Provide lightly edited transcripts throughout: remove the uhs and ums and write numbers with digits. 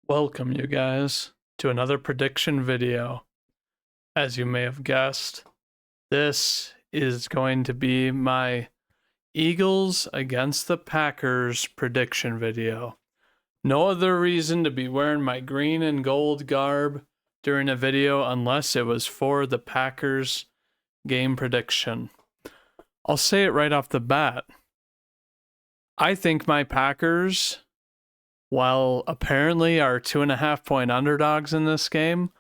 Welcome, you guys, to another prediction video. As you may have guessed, this is going to be my Eagles against the Packers prediction video. No other reason to be wearing my green and gold garb during a video unless it was for the Packers game prediction. I'll say it right off the bat. I think my Packers, while apparently are 2.5 point underdogs in this game,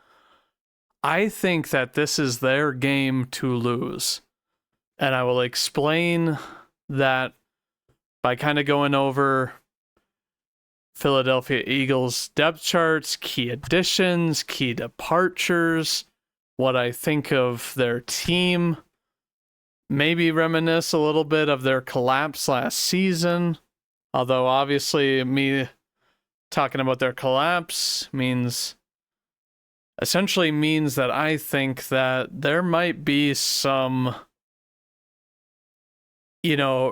I think that this is their game to lose. And I will explain that by kind of going over Philadelphia Eagles depth charts, key additions, key departures, what I think of their team, maybe reminisce a little bit of their collapse last season. Although obviously me talking about their collapse essentially means that I think that there might be some, they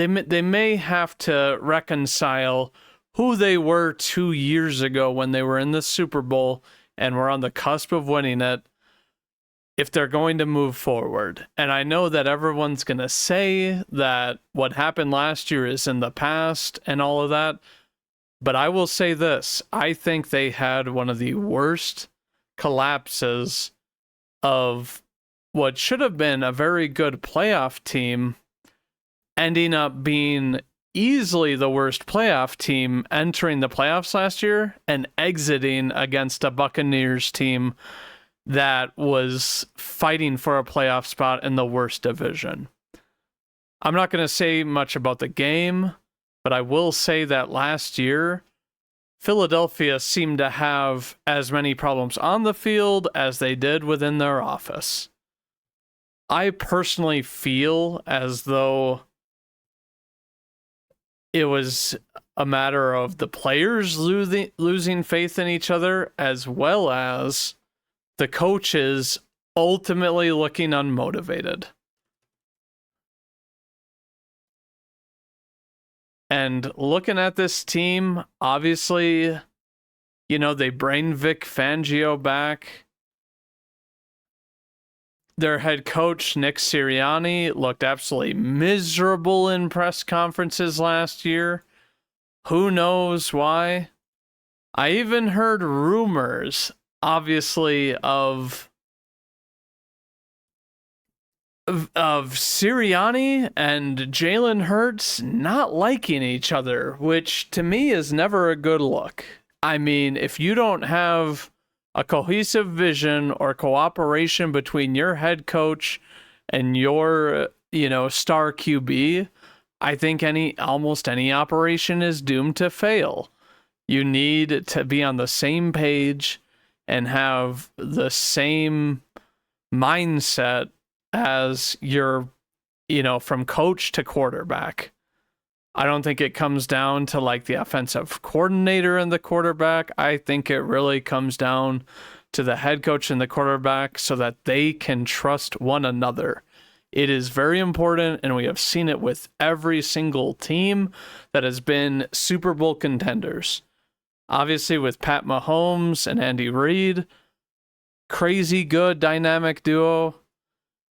may have to reconcile who they were 2 years ago when they were in the Super Bowl and were on the cusp of winning it, if they're going to move forward. And I know that everyone's going to say that what happened last year is in the past and all of that. But I will say this. I think they had one of the worst collapses of what should have been a very good playoff team, ending up being easily the worst playoff team entering the playoffs last year and exiting against a Buccaneers team that was fighting for a playoff spot in the worst division. I'm not going to say much about the game, but I will say that last year, Philadelphia seemed to have as many problems on the field as they did within their office. I personally feel as though it was a matter of the players losing faith in each other, as well as the coaches ultimately looking unmotivated. And looking at this team, obviously, they bring Vic Fangio back. Their head coach, Nick Sirianni, looked absolutely miserable in press conferences last year. Who knows why? I even heard rumors, obviously, of Sirianni and Jalen Hurts not liking each other, which to me is never a good look. I mean, if you don't have a cohesive vision or cooperation between your head coach and your, star QB, I think almost any operation is doomed to fail. You need to be on the same page and have the same mindset as your, from coach to quarterback. I don't think it comes down to like the offensive coordinator and the quarterback. I think it really comes down to the head coach and the quarterback so that they can trust one another. It is very important, and we have seen it with every single team that has been Super Bowl contenders. Obviously, with Pat Mahomes and Andy Reid, crazy good dynamic duo.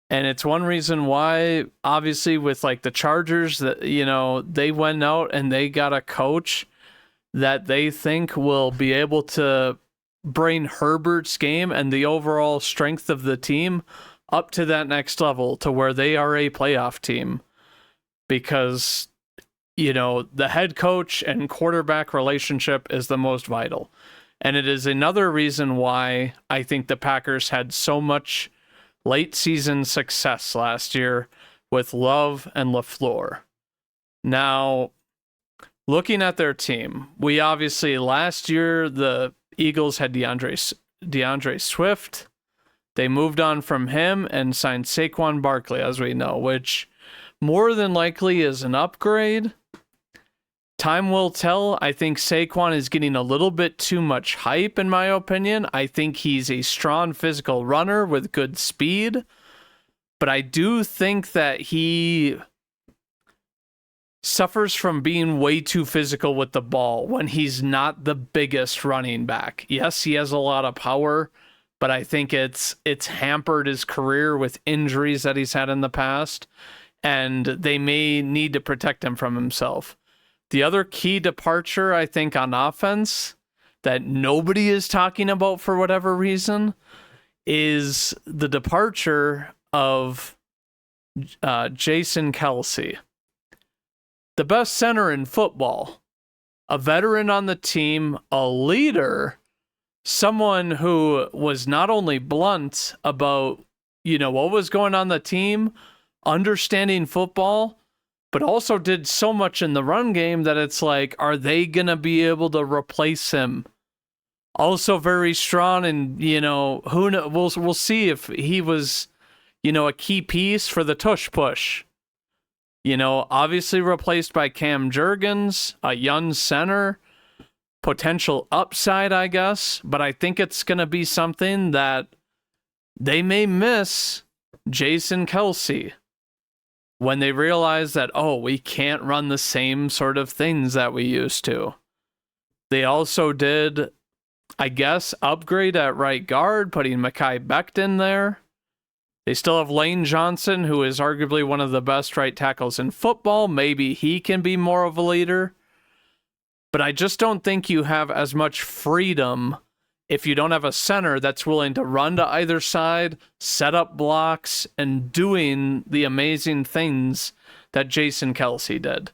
And it's one reason why, obviously, with like the Chargers, that they went out and they got a coach that they think will be able to bring Herbert's game and the overall strength of the team up to that next level to where they are a playoff team. Because, the head coach and quarterback relationship is the most vital. And it is another reason why I think the Packers had so much late season success last year with Love and LaFleur. Now, looking at their team, we obviously last year the Eagles had DeAndre Swift. They moved on from him and signed Saquon Barkley, as we know, which more than likely is an upgrade. Time will tell. I think Saquon is getting a little bit too much hype, in my opinion. I think he's a strong physical runner with good speed. But I do think that he suffers from being way too physical with the ball when he's not the biggest running back. Yes, he has a lot of power, but I think it's hampered his career with injuries that he's had in the past, and they may need to protect him from himself. The other key departure, I think, on offense that nobody is talking about for whatever reason is the departure of Jason Kelce. The best center in football, a veteran on the team, a leader, someone who was not only blunt about, what was going on the team, understanding football, but also did so much in the run game that it's like, are they going to be able to replace him? Also very strong, and, who knows, we'll see if he was, a key piece for the tush push. Obviously replaced by Cam Jurgens, a young center, potential upside, I guess, but I think it's going to be something that they may miss Jason Kelce when they realize that, we can't run the same sort of things that we used to. They also did, I guess, upgrade at right guard, putting Mekhi Becton there. They still have Lane Johnson, who is arguably one of the best right tackles in football. Maybe he can be more of a leader. But I just don't think you have as much freedom if you don't have a center that's willing to run to either side, set up blocks, and doing the amazing things that Jason Kelce did.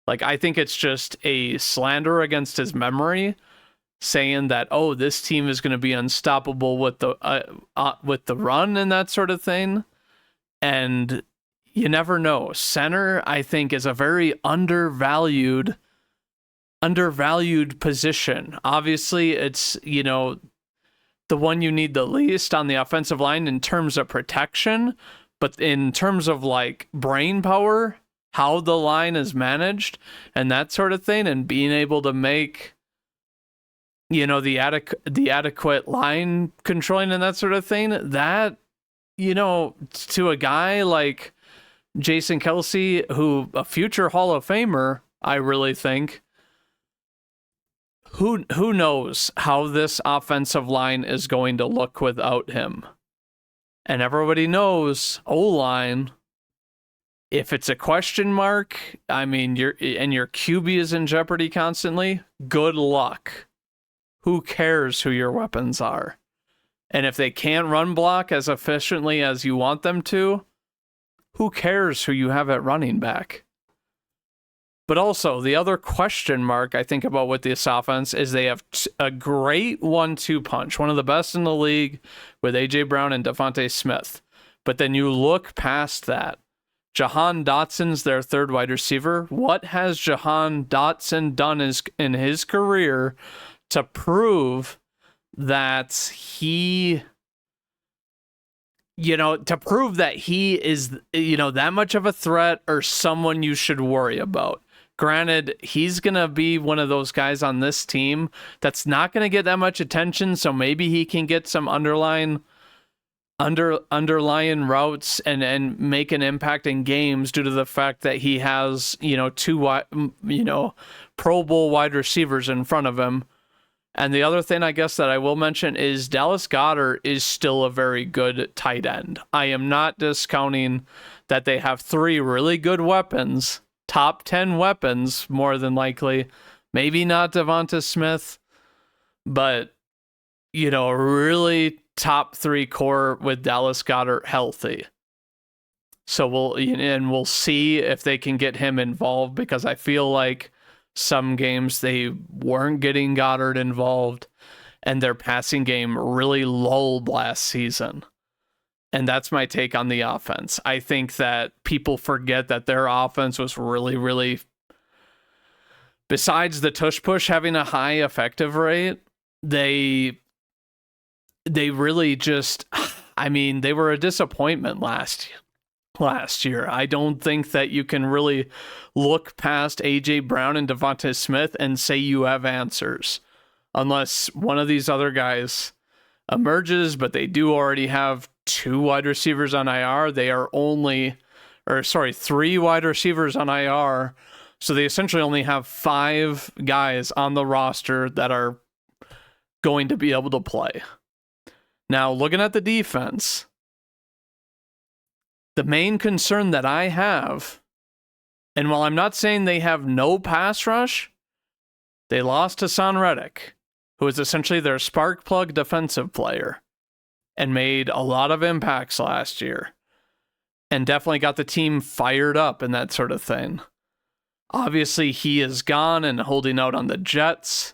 Like, I think it's just a slander against his memory, saying that, this team is going to be unstoppable with the run and that sort of thing. And you never know. Center, I think, is a very undervalued position. Obviously, it's, the one you need the least on the offensive line in terms of protection, but in terms of like brain power, how the line is managed and that sort of thing, and being able to make the adequate line controlling and that sort of thing, that, to a guy like Jason Kelce, who a future Hall of Famer, I really think, who knows how this offensive line is going to look without him. And everybody knows O-line, if it's a question mark, I mean, your QB is in jeopardy constantly, good luck. Who cares who your weapons are? And if they can't run block as efficiently as you want them to, who cares who you have at running back? But also, the other question mark I think about with this offense is they have a great 1-2 punch, one of the best in the league with A.J. Brown and Devontae Smith. But then you look past that. Jahan Dotson's their third wide receiver. What has Jahan Dotson done in his career to prove that he is, that much of a threat or someone you should worry about? Granted, he's going to be one of those guys on this team that's not going to get that much attention, so maybe he can get some underlying routes and make an impact in games due to the fact that he has, two Pro Bowl wide receivers in front of him. And the other thing I guess that I will mention is Dallas Goedert is still a very good tight end. I am not discounting that they have three really good weapons, top 10 weapons, more than likely. Maybe not Devonta Smith, but, really top 3 core with Dallas Goedert healthy. So we'll see if they can get him involved, because I feel like some games they weren't getting Goddard involved and their passing game really lulled last season. And that's my take on the offense. I think that people forget that their offense was really, really, besides the tush push having a high effective rate, they really just, they were a disappointment last year. I don't think that you can really look past A.J. Brown and Devonta Smith and say you have answers, unless one of these other guys emerges, but they do already have 2 wide receivers on IR. 3 wide receivers on IR. So they essentially only have 5 guys on the roster that are going to be able to play. Now, looking at the defense, the main concern that I have, and while I'm not saying they have no pass rush, they lost Hassan Reddick, who is essentially their spark plug defensive player and made a lot of impacts last year and definitely got the team fired up and that sort of thing. Obviously, he is gone and holding out on the Jets.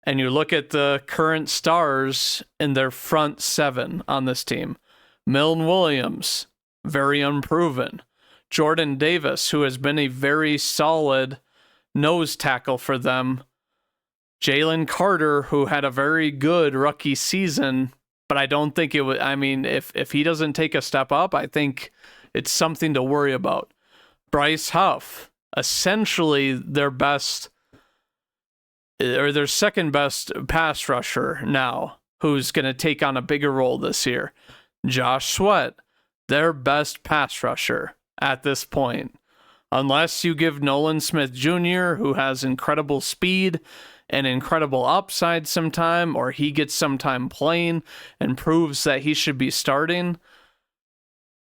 And you look at the current stars in their front 7 on this team. Milton Williams, very unproven. Jordan Davis, who has been a very solid nose tackle for them. Jalen Carter, who had a very good rookie season, but I don't think it would. I mean, if he doesn't take a step up, I think it's something to worry about. Bryce Huff, essentially their best, or their second best pass rusher now, who's going to take on a bigger role this year. Josh Sweat, their best pass rusher at this point. Unless you give Nolan Smith Jr., who has incredible speed and incredible upside sometime, or he gets some time playing and proves that he should be starting,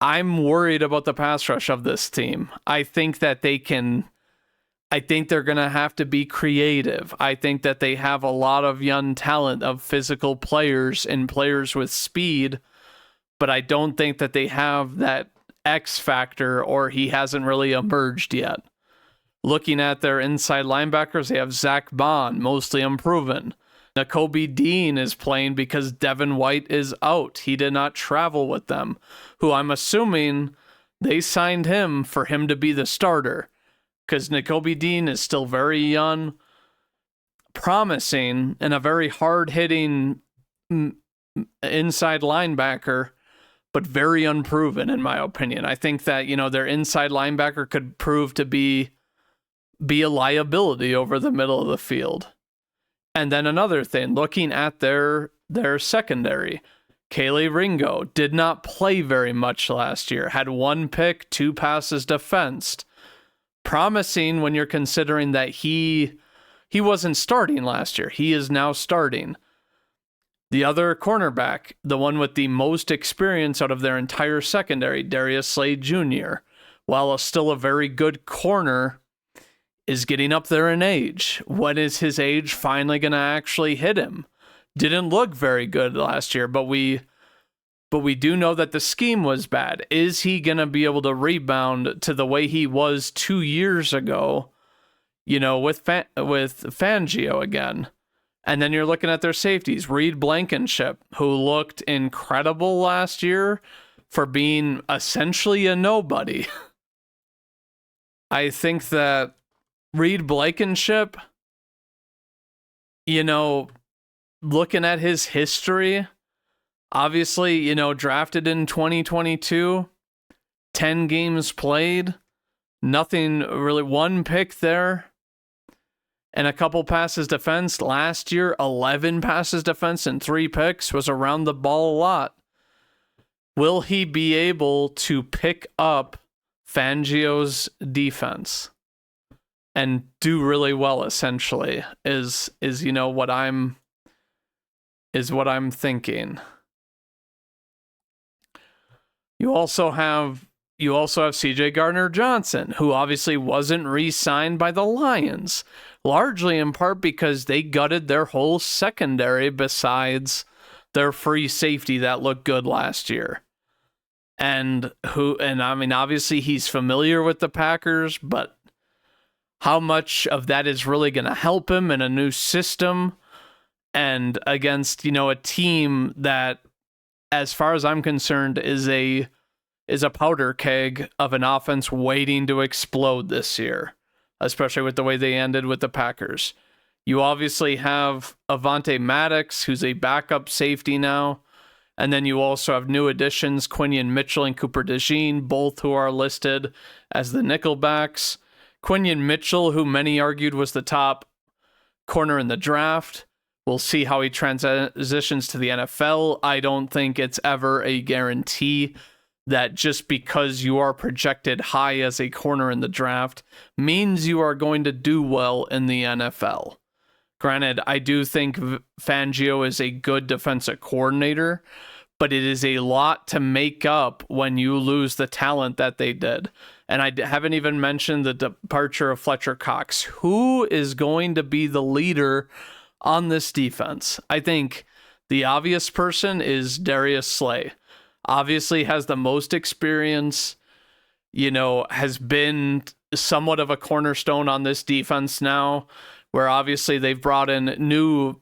I'm worried about the pass rush of this team. I think that they're going to have to be creative. I think that they have a lot of young talent of physical players and players with speed, but I don't think that they have that X factor, or he hasn't really emerged yet. Looking at their inside linebackers, they have Zach Bond, mostly unproven. Nakobe Dean is playing because Devin White is out. He did not travel with them, who I'm assuming they signed him for him to be the starter, because Nakobe Dean is still very young, promising, and a very hard-hitting inside linebacker, but very unproven, in my opinion. I think that, their inside linebacker could prove to be a liability over the middle of the field. And then another thing, looking at their secondary, Kaylee Ringo did not play very much last year, had 1 pick, 2 passes defensed. Promising when you're considering that he wasn't starting last year. He is now starting. The other cornerback, the one with the most experience out of their entire secondary, Darius Slade Jr., while still a very good corner, is getting up there in age. When is his age finally going to actually hit him? Didn't look very good last year, but we do know that the scheme was bad. Is he going to be able to rebound to the way he was 2 years ago, with Fangio again? And then you're looking at their safeties. Reed Blankenship, who looked incredible last year for being essentially a nobody. I think that Reed Blankenship, looking at his history, obviously, drafted in 2022, 10 games played, nothing really, 1 pick there, and a couple passes defense. Last year, 11 passes defense and 3 picks, was around the ball a lot. Will he be able to pick up Fangio's defense and do really well, essentially, is what I'm thinking. You also have CJ Gardner-Johnson, who obviously wasn't re-signed by the Lions, largely in part because they gutted their whole secondary besides their free safety that looked good last year. And I mean, obviously he's familiar with the Packers, but how much of that is really going to help him in a new system and against, a team that, as far as I'm concerned, is a powder keg of an offense waiting to explode this year, especially with the way they ended with the Packers. You obviously have Avonte Maddox, who's a backup safety now. And then you also have new additions, Quinion Mitchell and Cooper DeJean, both who are listed as the nickelbacks. Quinion Mitchell, who many argued was the top corner in the draft. We'll see how he transitions to the NFL. I don't think it's ever a guarantee that just because you are projected high as a corner in the draft means you are going to do well in the NFL. Granted, I do think Fangio is a good defensive coordinator, but it is a lot to make up when you lose the talent that they did. And I haven't even mentioned the departure of Fletcher Cox. Who is going to be the leader on this defense? I think the obvious person is Darius Slay. Obviously has the most experience, has been somewhat of a cornerstone on this defense now, where obviously they've brought in new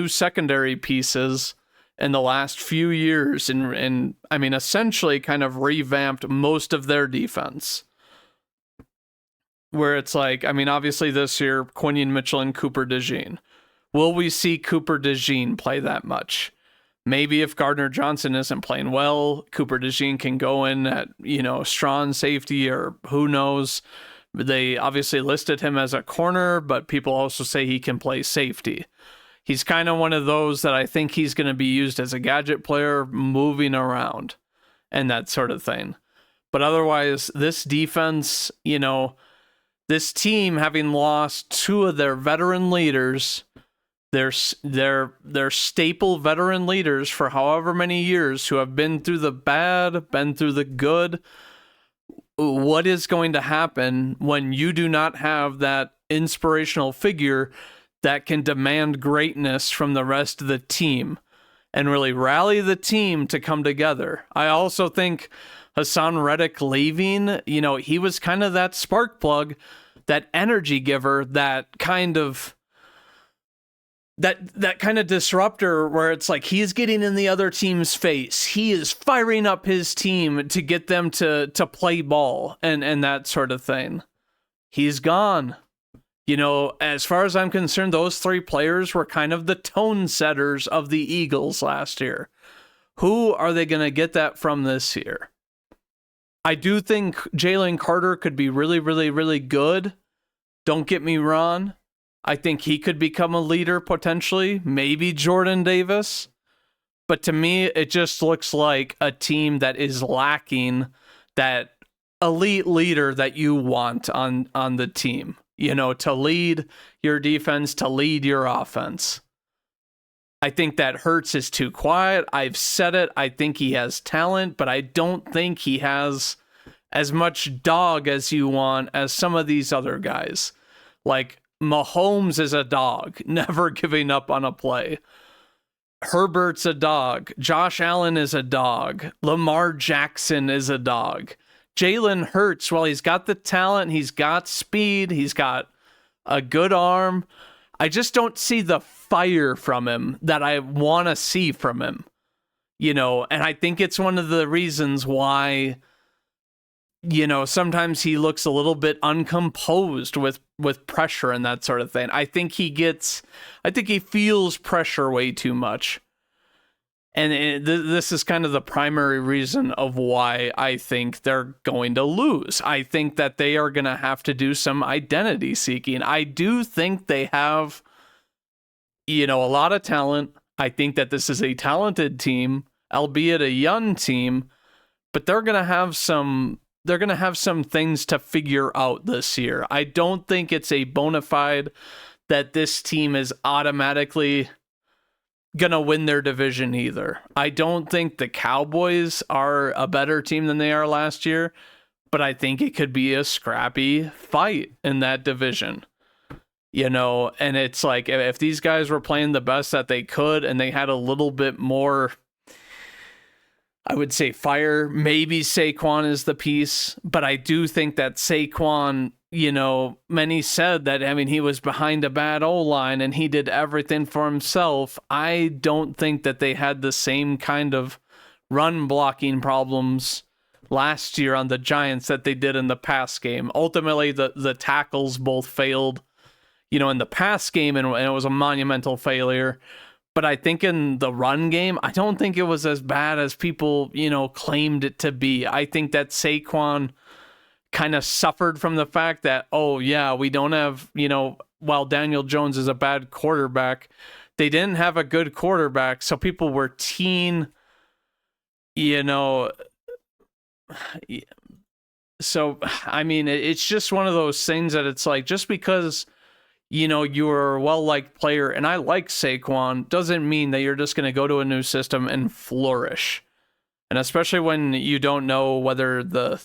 secondary pieces in the last few years and I mean essentially kind of revamped most of their defense. Where it's like, I mean, obviously this year, Quinion Mitchell and Cooper DeJean. Will we see Cooper DeJean play that much? Maybe if Gardner Johnson isn't playing well, Cooper DeJean can go in at, strong safety, or who knows. They obviously listed him as a corner, but people also say he can play safety. He's kind of one of those that I think he's going to be used as a gadget player, moving around and that sort of thing. But otherwise, this defense, this team, having lost two of their veteran leaders, their staple veteran leaders for however many years, who have been through the bad, been through the good. What is going to happen when you do not have that inspirational figure that can demand greatness from the rest of the team and really rally the team to come together? I also think Hassan Reddick leaving, he was kind of that spark plug, that energy giver, that kind of disruptor, where it's like he's getting in the other team's face. He is firing up his team to get them to play ball and that sort of thing. He's gone. As far as I'm concerned, those three players were kind of the tone setters of the Eagles last year. Who are they going to get that from this year? I do think Jalen Carter could be really, really, really good. Don't get me wrong. I think he could become a leader potentially, maybe Jordan Davis. But to me, it just looks like a team that is lacking that elite leader that you want on the team, to lead your defense, to lead your offense. I think that Hurts is too quiet. I've said it. I think he has talent, but I don't think he has as much dog as you want as some of these other guys. Like Mahomes is a dog, never giving up on a play. Herbert's a dog. Josh Allen is a dog. Lamar Jackson is a dog. Jalen Hurts, while he's got the talent, he's got speed, he's got a good arm, I just don't see the fire from him that I want to see from him. And I think it's one of the reasons why, sometimes he looks a little bit uncomposed with pressure and that sort of thing. I think he feels pressure way too much. And this is kind of the primary reason of why I think they're going to lose. I think that they are going to have to do some identity seeking. I do think they have, a lot of talent. I think that this is a talented team, albeit a young team, but they're going to have some things to figure out this year. I don't think it's a bona fide that this team is automatically gonna win their division either. I don't think the Cowboys are a better team than they are last year, but I think it could be a scrappy fight in that division. And it's like, if these guys were playing the best that they could and they had a little bit more, I would say, fire, maybe Saquon is the piece, but I do think that Saquon, many said that, he was behind a bad O-line and he did everything for himself. I don't think that they had the same kind of run blocking problems last year on the Giants that they did in the pass game. Ultimately, the tackles both failed, in the pass game, and it was a monumental failure. But I think in the run game, I don't think it was as bad as people, claimed it to be. I think that Saquon kind of suffered from the fact that, we don't have, while Daniel Jones is a bad quarterback, they didn't have a good quarterback. So people were you know, so I mean, it's just one of those things that it's like, just because you're a well-liked player, and I like Saquon, doesn't mean that you're just going to go to a new system and flourish. And especially when you don't know whether the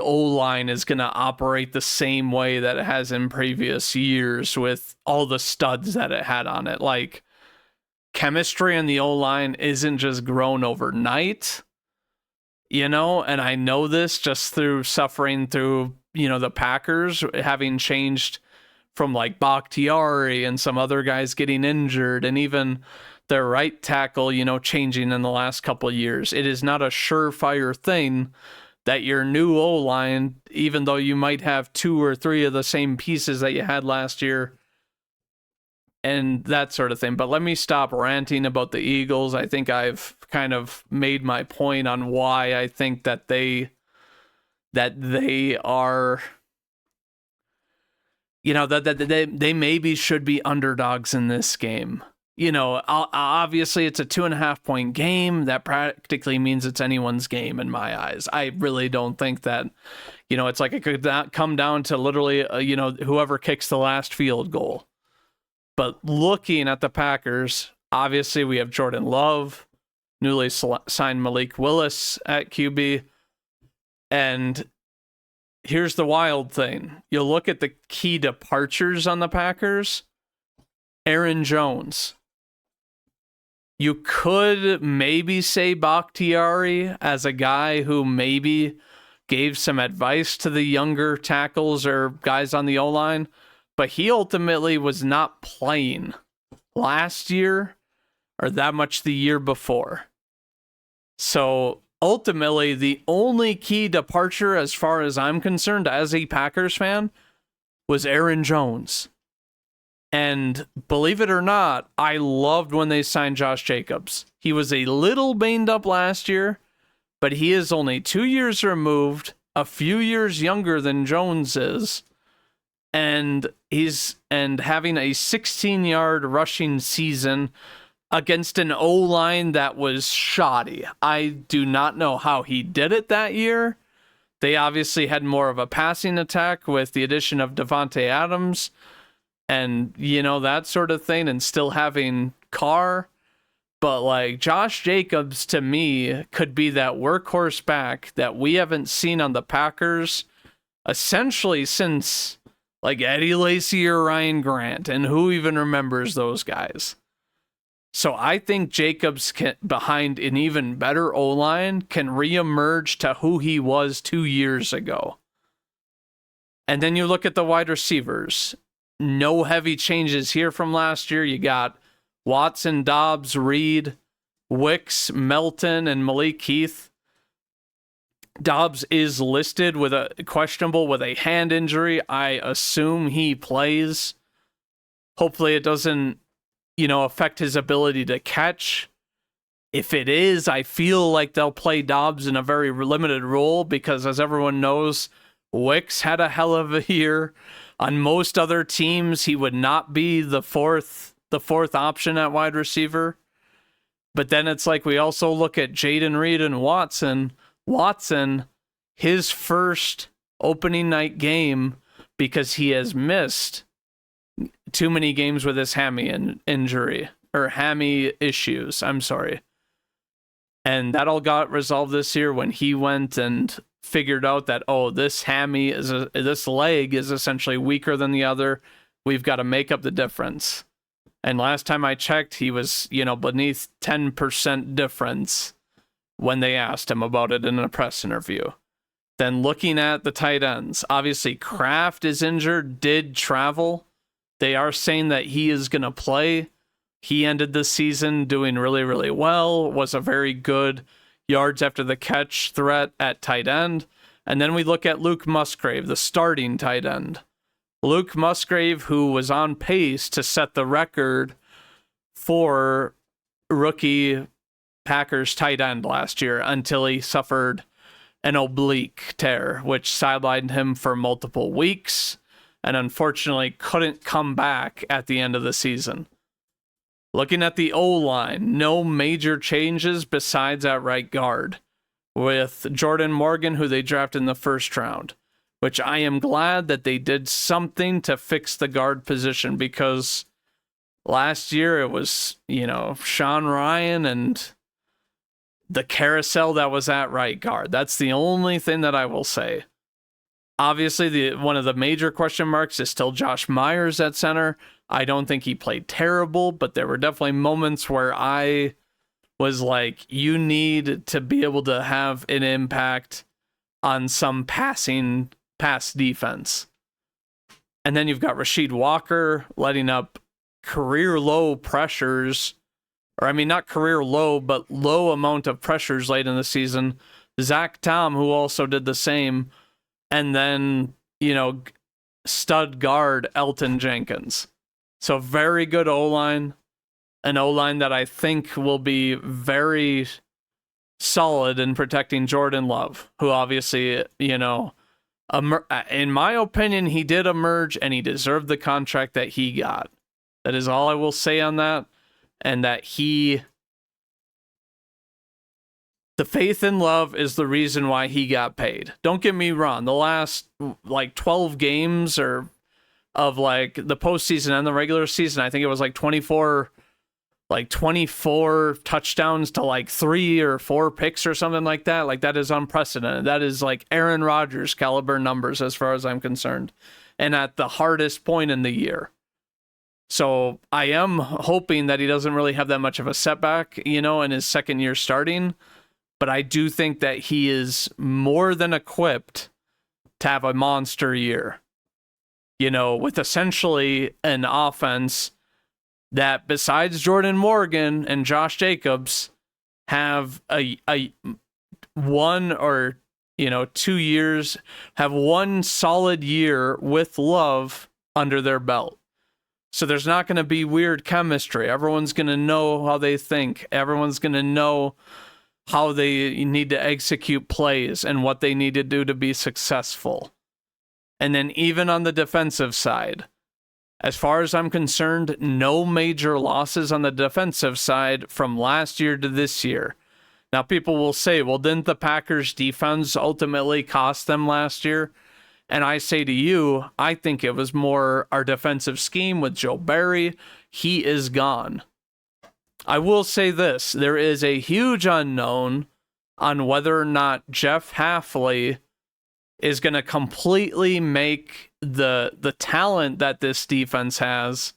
O-line is going to operate the same way that it has in previous years with all the studs that it had on it. Like, chemistry in the O-line isn't just grown overnight, and I know this just through suffering through, the Packers having changed from like Bakhtiari and some other guys getting injured, and even their right tackle, changing in the last couple of years. It is not a surefire thing that your new O-line, even though you might have 2 or 3 of the same pieces that you had last year and that sort of thing. But let me stop ranting about the Eagles. I think I've kind of made my point on why I think that they are, that they maybe should be underdogs in this game. Obviously it's a 2.5 point game. That practically means it's anyone's game in my eyes. I really don't think that, it's like it could come down to literally, whoever kicks the last field goal. But looking at the Packers, obviously we have Jordan Love, newly signed Malik Willis at QB. And here's the wild thing. You look at the key departures on the Packers, Aaron Jones. You could maybe say Bakhtiari as a guy who maybe gave some advice to the younger tackles or guys on the O-line, but he ultimately was not playing last year or that much the year before. So ultimately, the only key departure, as far as I'm concerned, as a Packers fan, was Aaron Jones. And believe it or not, I loved when they signed Josh Jacobs. He was a little banged up last year, but he is only 2 years removed, a few years younger than Jones is, and having a 16-yard rushing season against an O-line that was shoddy. I do not know how he did it that year. They obviously had more of a passing attack with the addition of Devontae Adams and, that sort of thing, and still having Carr. But, like, Josh Jacobs, to me, could be that workhorse back that we haven't seen on the Packers essentially since, like, Eddie Lacy or Ryan Grant, and who even remembers those guys? So I think Jacobs, behind an even better O-line, can reemerge to who he was 2 years ago. And then you look at the wide receivers. No heavy changes here from last year. You got Watson, Dobbs, Reed, Wicks, Melton, and Malik Heath. Dobbs is listed with questionable with a hand injury. I assume he plays. Hopefully it doesn't, affect his ability to catch. If it is, I feel like they'll play Dobbs in a very limited role because, as everyone knows, Wicks had a hell of a year. On most other teams, he would not be the fourth option at wide receiver. But then it's like we also look at Jaden Reed and Watson. Watson, his first opening night game, because he has missed too many games with his hammy injury, or hammy issues, I'm sorry. And that all got resolved this year when he went and figured out that, this this leg is essentially weaker than the other. We've got to make up the difference. And last time I checked, he was, beneath 10% difference when they asked him about it in a press interview. Then looking at the tight ends, obviously Kraft is injured, did travel. They are saying that he is going to play. He ended the season doing really, really well, was a very good yards after the catch threat at tight end. And then we look at Luke Musgrave, the starting tight end. Luke Musgrave, who was on pace to set the record for rookie Packers tight end last year until he suffered an oblique tear, which sidelined him for multiple weeks and unfortunately couldn't come back at the end of the season. Looking at the O-line, no major changes besides at right guard, with Jordan Morgan, who they drafted in the first round, which I am glad that they did something to fix the guard position, because last year it was, Sean Ryan and the carousel that was at right guard. That's the only thing that I will say. Obviously, one of the major question marks is still Josh Myers at center. I don't think he played terrible, but there were definitely moments where I was like, you need to be able to have an impact on some pass defense. And then you've got Rasheed Walker letting up career low pressures, or I mean, not career low, but low amount of pressures late in the season. Zach Tom, who also did the same. And then, stud guard Elton Jenkins. So very good O-line. An O-line that I think will be very solid in protecting Jordan Love, who obviously, in my opinion, he did emerge and he deserved the contract that he got. That is all I will say on that. And that the faith in Love is the reason why he got paid. Don't get me wrong. The last 12 games of the postseason and the regular season, I think it was 24 touchdowns to 3 or 4 picks or something like that. That is unprecedented. That is Aaron Rodgers caliber numbers as far as I'm concerned. And at the hardest point in the year. So I am hoping that he doesn't really have that much of a setback, in his second year starting. But I do think that he is more than equipped to have a monster year, with essentially an offense that, besides Jordan Morgan and Josh Jacobs, have a 1 or 2 years, have one solid year with Love under their belt. So there's not going to be weird chemistry. Everyone's going to know how they think. Everyone's going to know how they need to execute plays and what they need to do to be successful. And then even on the defensive side, as far as I'm concerned, no major losses on the defensive side from last year to this year. Now people will say, well, didn't the Packers defense ultimately cost them last year? And I say to you, I think it was more our defensive scheme with Joe Barry. He is gone. I will say this, there is a huge unknown on whether or not Jeff Hafley is going to completely make the talent that this defense has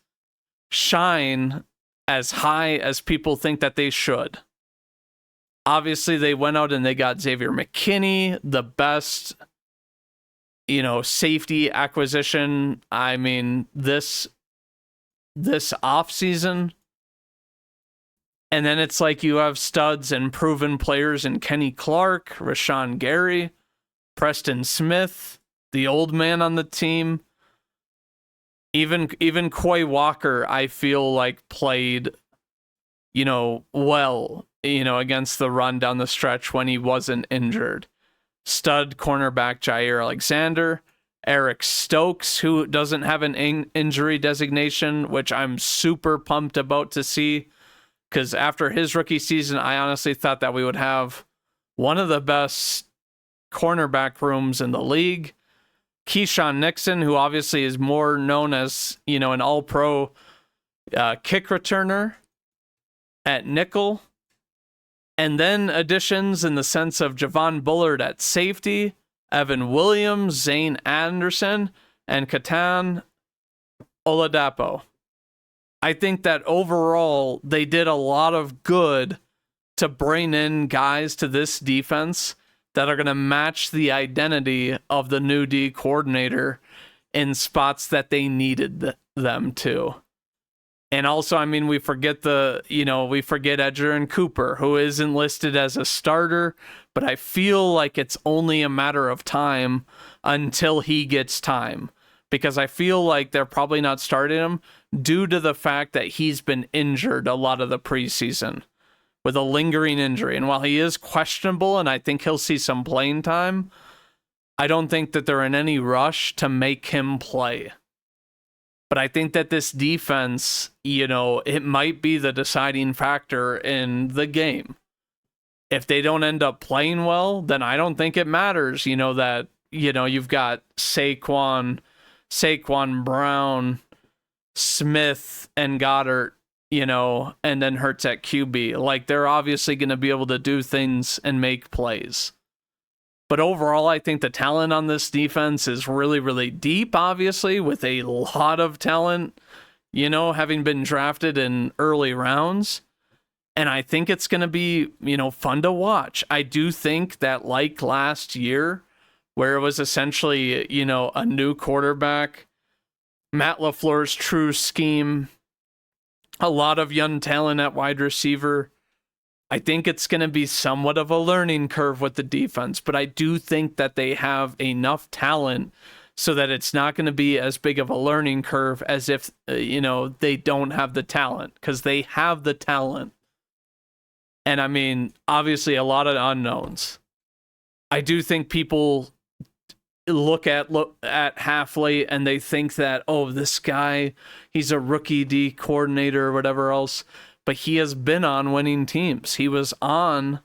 shine as high as people think that they should. Obviously, they went out and they got Xavier McKinney, the best, safety acquisition. I mean, this offseason. And then it's you have studs and proven players in Kenny Clark, Rashawn Gary, Preston Smith, the old man on the team. Even Quay Walker, I feel played, well, against the run down the stretch when he wasn't injured. Stud cornerback Jair Alexander, Eric Stokes, who doesn't have an injury designation, which I'm super pumped about to see. Because after his rookie season, I honestly thought that we would have one of the best cornerback rooms in the league. Keyshawn Nixon, who obviously is more known as, an all-pro kick returner at nickel. And then additions in the sense of Javon Bullard at safety, Evan Williams, Zane Anderson, and Katan Oladapo. I think that overall, they did a lot of good to bring in guys to this defense that are going to match the identity of the new D coordinator in spots that they needed them to. And also, I mean, we forget Edger and Cooper, who isn't listed as a starter, but I feel like it's only a matter of time until he gets time. Because I feel like they're probably not starting him due to the fact that he's been injured a lot of the preseason with a lingering injury. And while he is questionable and I think he'll see some playing time, I don't think that they're in any rush to make him play. But I think that this defense, it might be the deciding factor in the game. If they don't end up playing well, then I don't think it matters, that, you've got Saquon Brown, Smith, and Goddard, and then Hurts at QB. Like, they're obviously going to be able to do things and make plays. But overall, I think the talent on this defense is really, really deep, obviously, with a lot of talent, having been drafted in early rounds. And I think it's going to be, fun to watch. I do think that, like last year, where it was essentially, a new quarterback, Matt LaFleur's true scheme, a lot of young talent at wide receiver, I think it's going to be somewhat of a learning curve with the defense, but I do think that they have enough talent so that it's not going to be as big of a learning curve as if, they don't have the talent, because they have the talent. And I mean, obviously a lot of unknowns. I do think people look at Halfley and they think that, oh, this guy, he's a rookie D coordinator or whatever else. But he has been on winning teams. He was on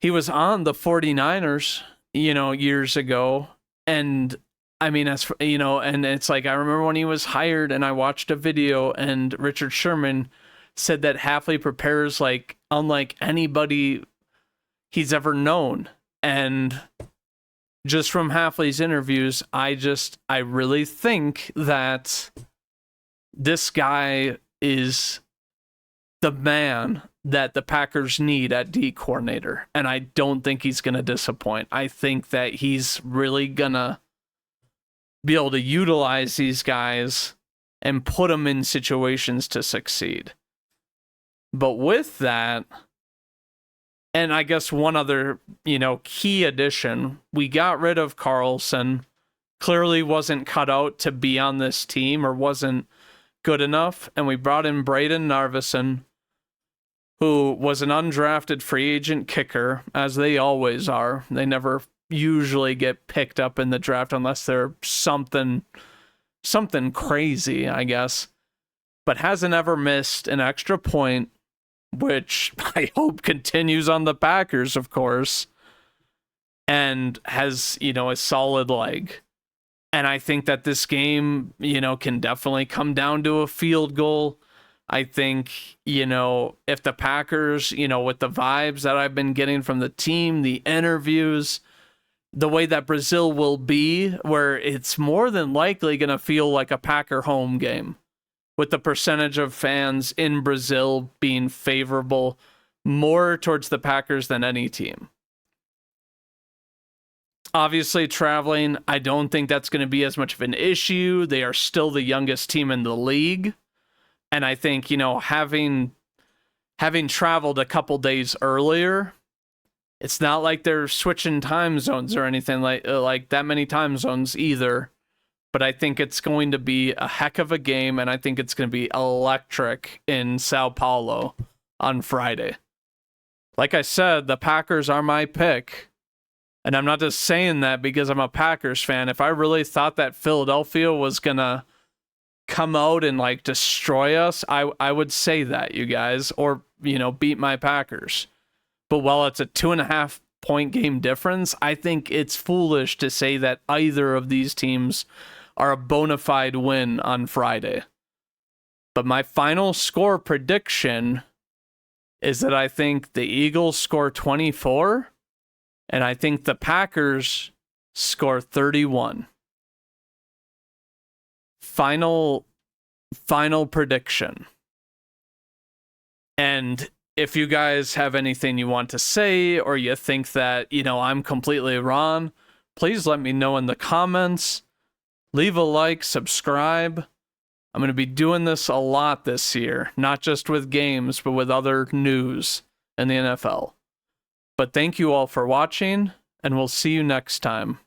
the 49ers, years ago. And I mean, and it's like, I remember when he was hired and I watched a video and Richard Sherman said that Halfley prepares like unlike anybody he's ever known. And just from Halfley's interviews, I really think that this guy is the man that the Packers need at D coordinator. And I don't think he's going to disappoint. I think that he's really going to be able to utilize these guys and put them in situations to succeed. But with that, and I guess one other, key addition, we got rid of Carlson. Clearly wasn't cut out to be on this team or wasn't good enough, and we brought in Braden Narvison, who was an undrafted free agent kicker, as they always are. They never usually get picked up in the draft unless they're something crazy, I guess, but hasn't ever missed an extra point, which I hope continues on the Packers, of course, and has, a solid leg. And I think that this game, can definitely come down to a field goal. I think, if the Packers, with the vibes that I've been getting from the team, the interviews, the way that Brazil will be, where it's more than likely going to feel like a Packer home game, with the percentage of fans in Brazil being favorable more towards the Packers than any team. Obviously, traveling, I don't think that's going to be as much of an issue. They are still the youngest team in the league. And I think, having traveled a couple days earlier, it's not like they're switching time zones or anything like that many time zones either. But I think it's going to be a heck of a game, and I think it's going to be electric in Sao Paulo on Friday. Like I said, the Packers are my pick. And I'm not just saying that because I'm a Packers fan. If I really thought that Philadelphia was going to come out and like destroy us, I would say that, you guys, or, beat my Packers. But while it's a 2.5 point game difference, I think it's foolish to say that either of these teams are a bona fide win on Friday. But my final score prediction is that I think the Eagles score 24. And I think the Packers score 31. Final prediction. And if you guys have anything you want to say, or you think that, I'm completely wrong, please let me know in the comments. Leave a like, subscribe. I'm going to be doing this a lot this year, not just with games, but with other news in the NFL. But thank you all for watching, and we'll see you next time.